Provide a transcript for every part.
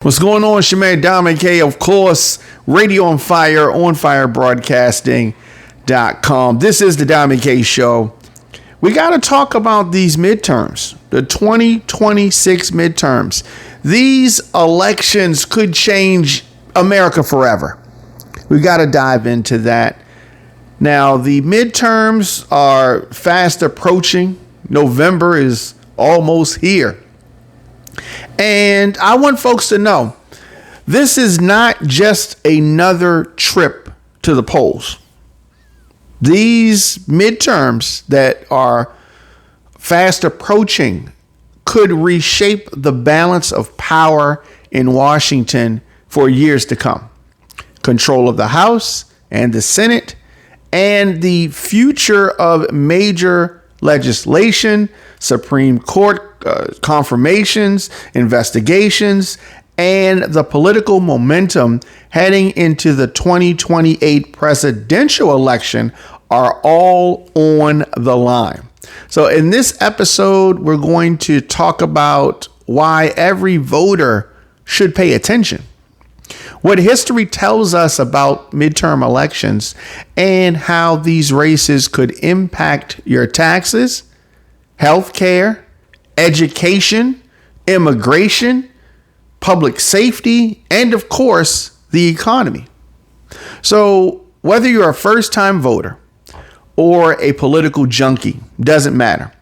What's going on? It's your man Diamond K, of course, Radio on Fire Broadcasting.com. This is the Diamond K Show. We got to talk about these midterms, the 2026 midterms. These elections could change America forever. We got to dive into that. Now, the midterms are fast approaching. November is almost here. And I want folks to know this is not just another trip to the polls. These midterms that are fast approaching could reshape the balance of power in Washington for years to come. Control of the House and the Senate and the future of major legislation, Supreme Court confirmations, investigations, and the political momentum heading into the 2028 presidential election are all on the line. So in this episode, we're going to talk about why every voter should pay attention, what history tells us about midterm elections, and how these races could impact your taxes, health care, education, immigration, public safety, and of course, the economy. So whether you're a first-time voter or a political junkie, doesn't matter.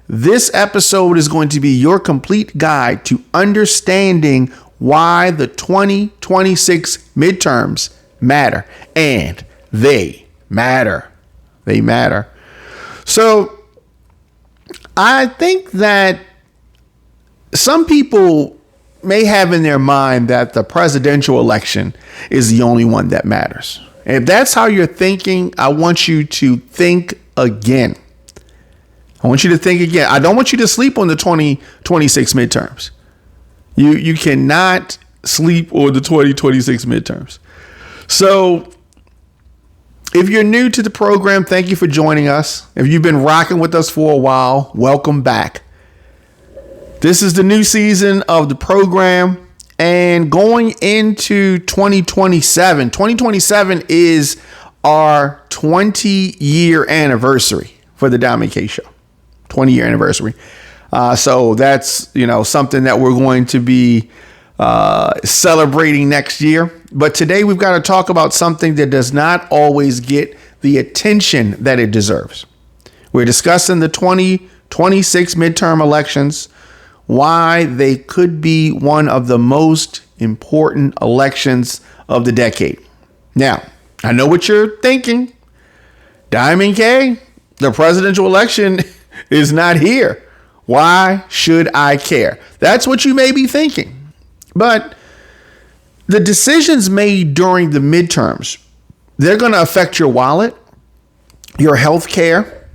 This episode is going to be your complete guide to understanding why the 2026 midterms matter. And they matter. They matter. So I think that some people may have in their mind that the presidential election is the only one that matters. And if that's how you're thinking, I want you to think again. I want you to think again. I don't want you to sleep on the 2026 midterms. You cannot sleep on the 2026 midterms. So if you're new to the program, thank you for joining us. If you've been rocking with us for a while, welcome back. This is the new season of the program, and going into 2027. 2027 is our 20-year anniversary for the Diamond K Show. 20-year anniversary. So that's, something that we're going to be celebrating next year. But today we've got to talk about something that does not always get the attention that it deserves. We're discussing the 2026 midterm elections, why they could be one of the most important elections of the decade. Now, I know what you're thinking. Diamond K, the presidential election is not here. Why should I care? That's what you may be thinking. But the decisions made during the midterms, they're going to affect your wallet, your health care,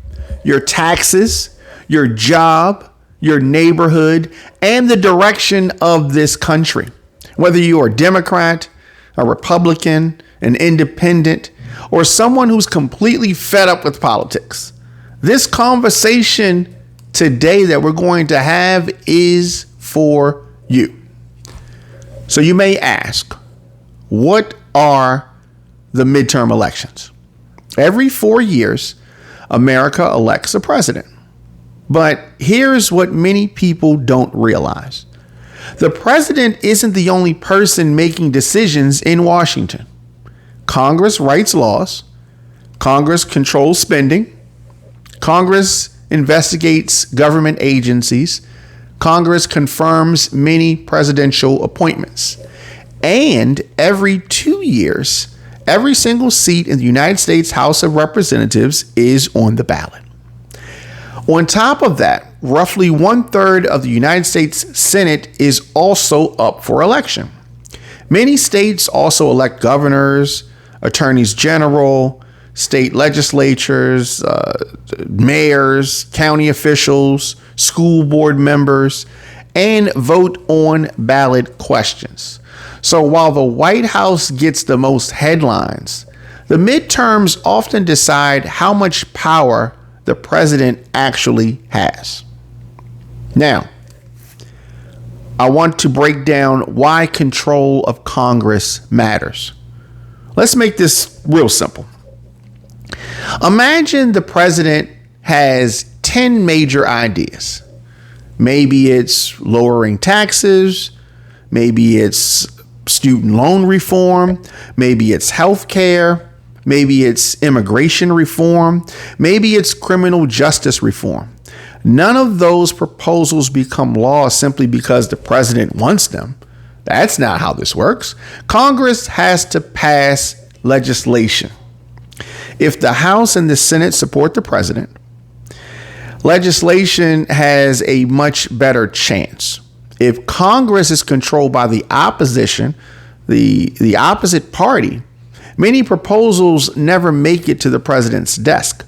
your taxes, your job, your neighborhood, and the direction of this country. Whether you are a Democrat, a Republican, an independent, or someone who's completely fed up with politics. This conversation today that we're going to have is for you. So you may ask, what are the midterm elections? Every 4 years, America elects a president. But here's what many people don't realize. The president isn't the only person making decisions in Washington. Congress writes laws. Congress controls spending. Congress investigates government agencies. Congress confirms many presidential appointments. And every 2 years, every single seat in the United States House of Representatives is on the ballot. On top of that, roughly 1/3 of the United States Senate is also up for election. Many states also elect governors, attorneys general, state legislatures, mayors, county officials, school board members, and vote on ballot questions. So while the White House gets the most headlines, the midterms often decide how much power the president actually has. Now, I want to break down why control of Congress matters. Let's make this real simple. Imagine the president has 10 major ideas. Maybe it's lowering taxes. Maybe it's student loan reform. Maybe it's health care. Maybe it's immigration reform. Maybe it's criminal justice reform. None of those proposals become law simply because the president wants them. That's not how this works. Congress has to pass legislation. If the House and the Senate support the president, legislation has a much better chance. If Congress is controlled by the opposition, the opposite party, many proposals never make it to the president's desk.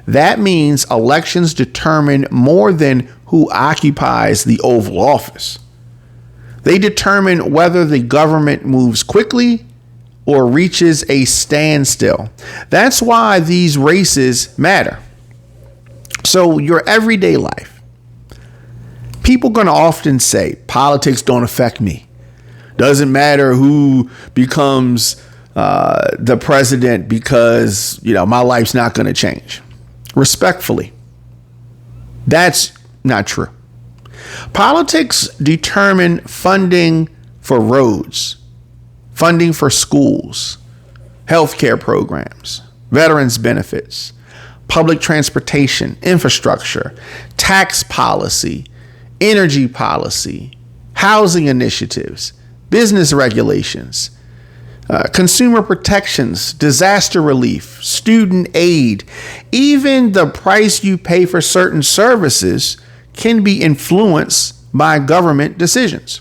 That means elections determine more than who occupies the Oval Office. They determine whether the government moves quickly or reaches a standstill. That's why these races matter. So your everyday life, people are going to often say, politics don't affect me. Doesn't matter who becomes the president because, my life's not going to change. Respectfully, that's not true. Politics determine funding for roads, funding for schools, healthcare programs, veterans benefits, public transportation, infrastructure, tax policy, energy policy, housing initiatives, business regulations, consumer protections, disaster relief, student aid. Even the price you pay for certain services can be influenced by government decisions.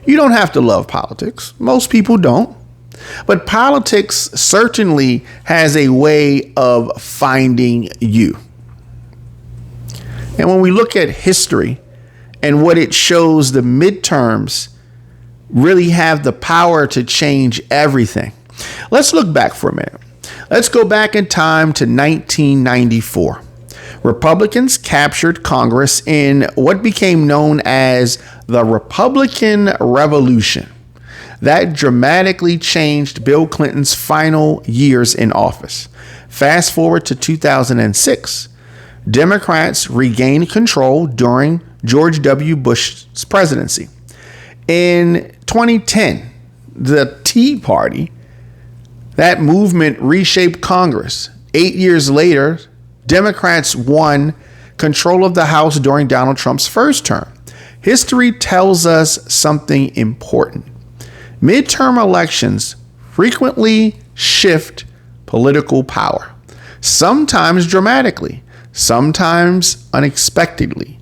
You don't have to love politics. Most people don't. But politics certainly has a way of finding you. And when we look at history and what it shows, the midterms really have the power to change everything. Let's look back for a minute. Let's go back in time to 1994. Republicans captured Congress in what became known as the Republican Revolution. That dramatically changed Bill Clinton's final years in office. Fast forward to 2006. Democrats regained control during George W. Bush's presidency. In 2010, the Tea Party, that movement reshaped Congress. 8 years later, Democrats won control of the House during Donald Trump's first term. History tells us something important. Midterm elections frequently shift political power, sometimes dramatically, sometimes unexpectedly.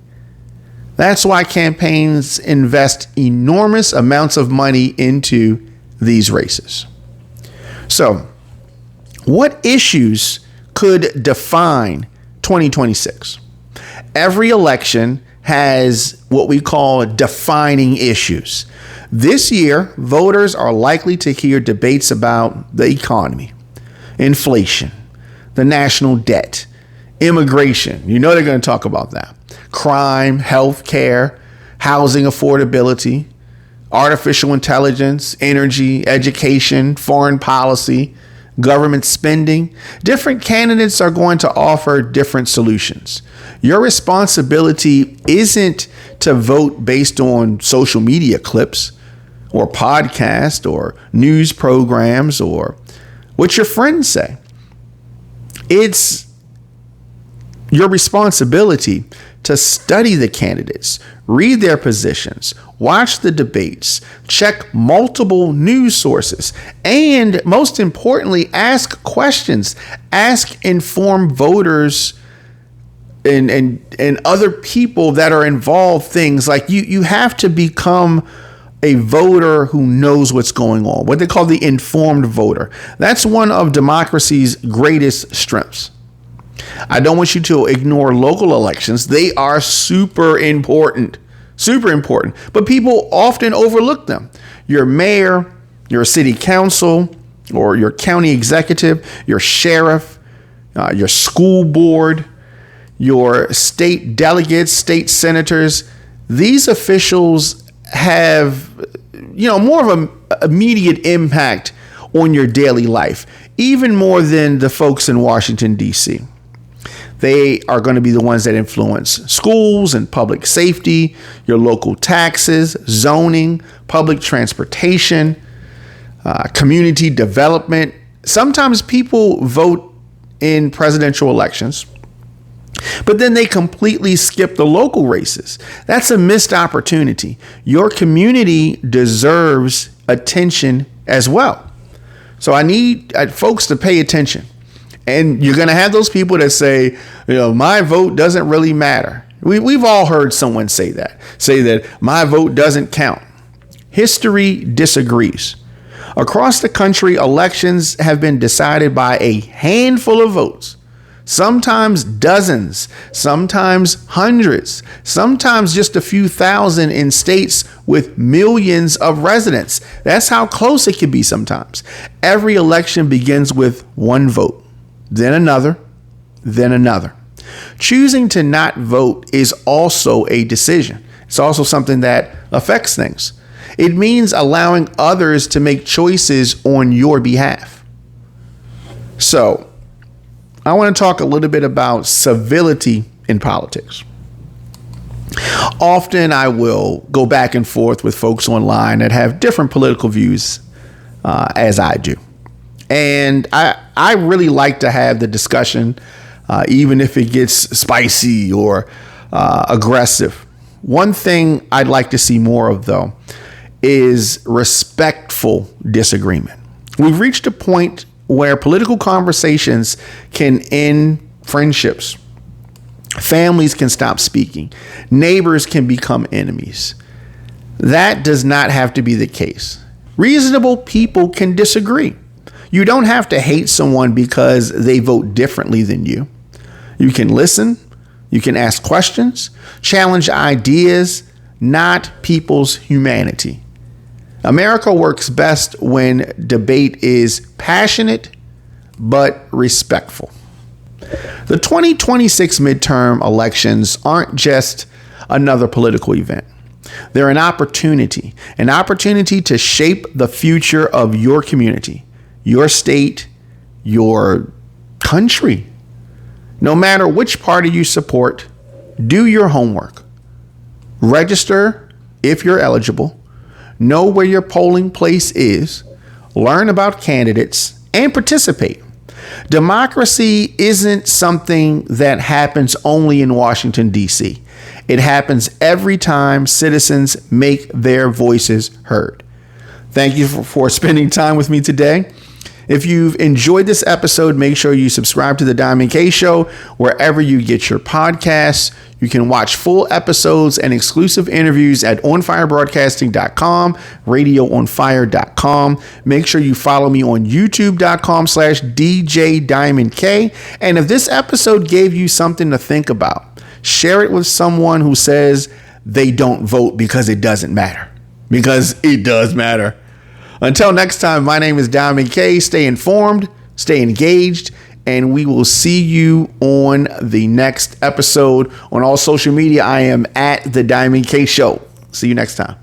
That's why campaigns invest enormous amounts of money into these races. So, what issues could define 2026? Every election has what we call defining issues. This year, voters are likely to hear debates about the economy, inflation, the national debt, immigration. They're going to talk about that. Crime, health care, housing affordability, artificial intelligence, energy, education, foreign policy, government spending. Different candidates are going to offer different solutions. Your responsibility isn't to vote based on social media clips or podcasts or news programs or what your friends say. It's your responsibility to study the candidates, read their positions, watch the debates, check multiple news sources, and most importantly, ask questions. Ask informed voters and other people that are involved things. Like you have to become a voter who knows what's going on, what they call the informed voter. That's one of democracy's greatest strengths. I don't want you to ignore local elections. They are super important, but people often overlook them. Your mayor, your city council, or your county executive, your sheriff, your school board, your state delegates, state senators. These officials have, more of an immediate impact on your daily life, even more than the folks in Washington, D.C. They are going to be the ones that influence schools and public safety, your local taxes, zoning, public transportation, community development. Sometimes people vote in presidential elections, but then they completely skip the local races. That's a missed opportunity. Your community deserves attention as well. So I need folks to pay attention. And you're going to have those people that say, my vote doesn't really matter. We've all heard someone say that my vote doesn't count. History disagrees. Across the country, elections have been decided by a handful of votes, sometimes dozens, sometimes hundreds, sometimes just a few thousand in states with millions of residents. That's how close it can be sometimes. Every election begins with one vote. Then another, then another. Choosing to not vote is also a decision. It's also something that affects things. It means allowing others to make choices on your behalf. So, I want to talk a little bit about civility in politics. Often I will go back and forth with folks online that have different political views as I do. And I really like to have the discussion, even if it gets spicy or aggressive. One thing I'd like to see more of, though, is respectful disagreement. We've reached a point where political conversations can end friendships. Families can stop speaking. Neighbors can become enemies. That does not have to be the case. Reasonable people can disagree. You don't have to hate someone because they vote differently than you. You can listen. You can ask questions, challenge ideas, not people's humanity. America works best when debate is passionate but respectful. The 2026 midterm elections aren't just another political event. They're an opportunity to shape the future of your community, your state, your country. No matter which party you support, do your homework. Register if you're eligible. Know where your polling place is. Learn about candidates and participate. Democracy isn't something that happens only in Washington, D.C. It happens every time citizens make their voices heard. Thank you for spending time with me today. If you've enjoyed this episode, make sure you subscribe to The Diamond K Show wherever you get your podcasts. You can watch full episodes and exclusive interviews at onfirebroadcasting.com, radioonfire.com. Make sure you follow me on youtube.com/DJ Diamond K. And if this episode gave you something to think about, share it with someone who says they don't vote because it doesn't matter. Because it does matter. Until next time, my name is Diamond K. Stay informed, stay engaged, and we will see you on the next episode. On all social media, I am at The Diamond K Show. See you next time.